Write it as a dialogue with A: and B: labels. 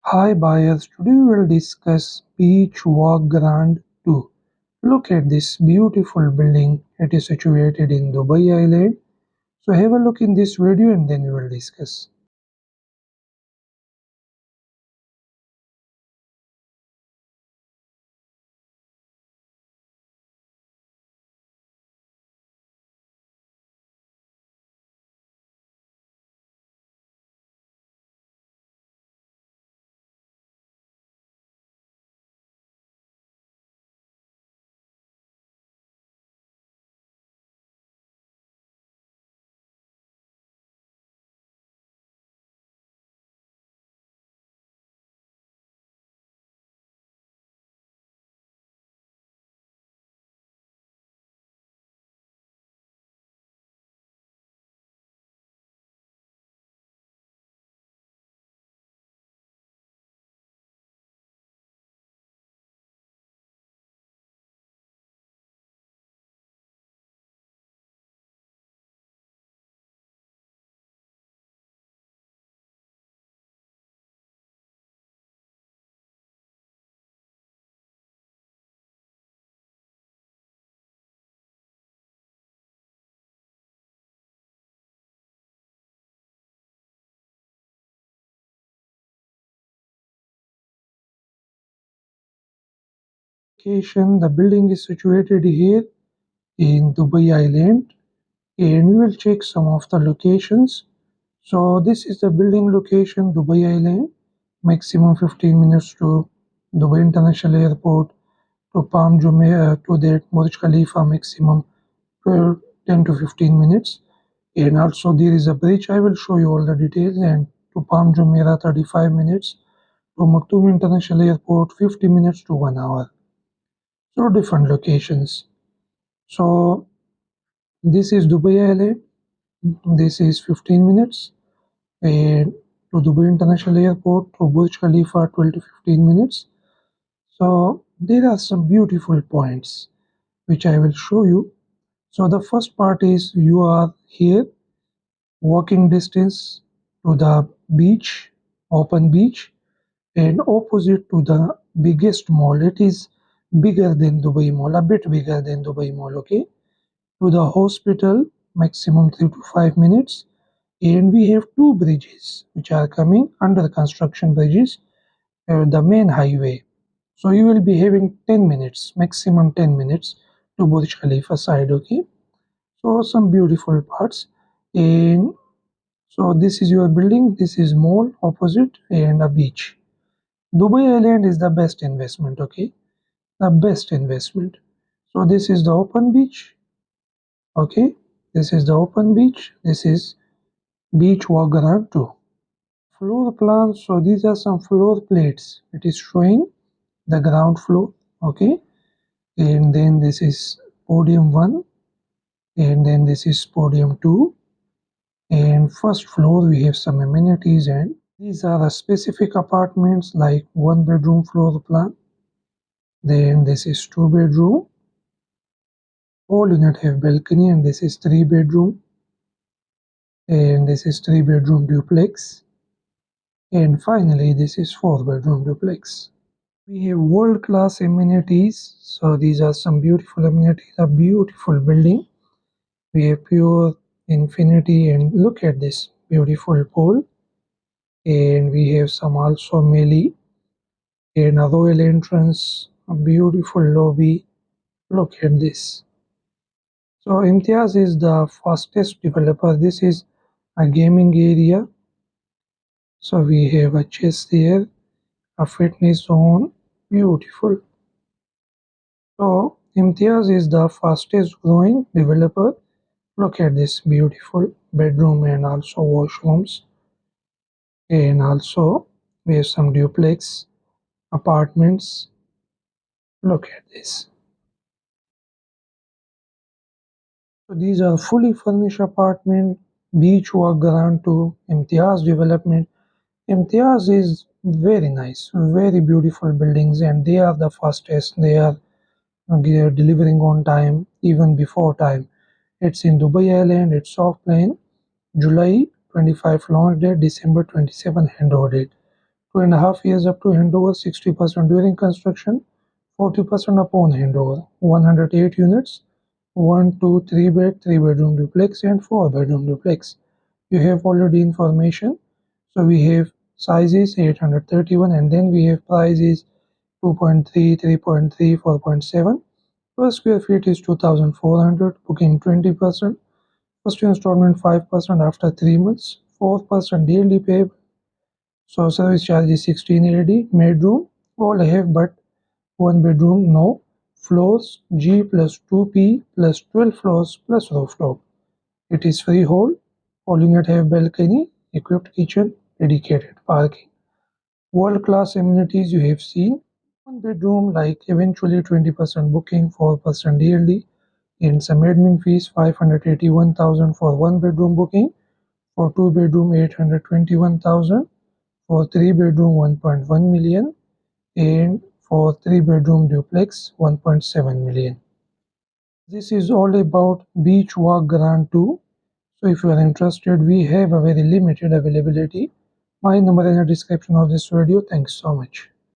A: Hi buyers, today we will discuss Beach Walk Grand 2. Look at this beautiful building. It is situated in Dubai Island. So have a look in this video and then we will discuss. Location, the building is situated here in Dubai Island and we will check some of the locations. So this is the building location, Dubai Island, maximum 15 minutes to Dubai International Airport, to Palm Jumeirah, to that Burj Khalifa, maximum 10 to 15 minutes. And also there is a bridge. I will show you all the details. And to Palm Jumeirah 35 minutes, to Maktoum International Airport 50 minutes to 1 hour. So different locations. So this is Dubai Island. This is 15 minutes. And to Dubai International Airport to Burj Khalifa 12 to 15 minutes. So there are some beautiful points which I will show you. So the first part is you are here walking distance to the beach, open beach, and opposite to the biggest mall. It is bigger than Dubai Mall, a bit bigger than Dubai Mall, okay? To the hospital, maximum 3 to 5 minutes. And we have two bridges which are coming under construction bridges, the main highway. So you will be having 10 minutes, maximum 10 minutes to Burj Khalifa side, okay? So some beautiful parts. And so this is your building, this is mall opposite and a beach. Dubai Island is the best investment, okay? The best investment. So this is the open beach, okay? This is the open beach. This is beach walk around too. Floor plans. So these are some floor plates. It is showing the ground floor, okay? And then this is podium 1, and then this is podium 2. And first floor we have some amenities, and these are the specific apartments like 1 bedroom floor plan. Then this is 2 bedroom. All unit have balcony, and this is 3 bedroom. And this is 3 bedroom duplex. And finally this is 4 bedroom duplex. We have world-class amenities. So these are some beautiful amenities. A beautiful building. We have pure infinity, and look at this beautiful pool. And we have some also melee and a royal entrance, a beautiful lobby. Look at this. So Imtiaz is the fastest developer. This is a gaming area. So we have a chess there, a fitness zone. Beautiful. So Imtiaz is the fastest growing developer. Look at this beautiful bedroom and also washrooms. And also we have some duplex apartments. Look at this. So these are fully furnished apartment, beach walk ground to Imtiaz development. Imtiaz is very nice, very beautiful buildings, and they are the fastest. They are delivering on time, even before time. It's in Dubai Island. It's soft plan. July 25 launch date, December 27 handover date. 2.5 years up to handover, 60% during construction, 40% upon handover. 108 units, 1, 2, 3 bed, 3 bedroom duplex and 4 bedroom duplex. You have already information. So we have sizes 831 and then we have prices 2.3, 3.3, 4.7. Per square feet is 2,400, booking 20%. First installment 5% after 3 months, 4% daily payable. So service charge is 16 AD. Bedroom, all have but one bedroom, no. Floors, G plus 2P plus 12 floors plus rooftop. It is freehold. All unit have balcony, equipped kitchen, dedicated parking. World-class amenities you have seen. One bedroom like eventually 20% booking, 4% yearly, and some admin fees 581,000 for one bedroom booking, for two bedroom 821,000, for three bedroom 1.1 million, and for three bedroom duplex 1.7 million. This is all about Beach Walk Grand 2. So if you are interested, we have a very limited availability. My number in the description of this video. Thanks so much.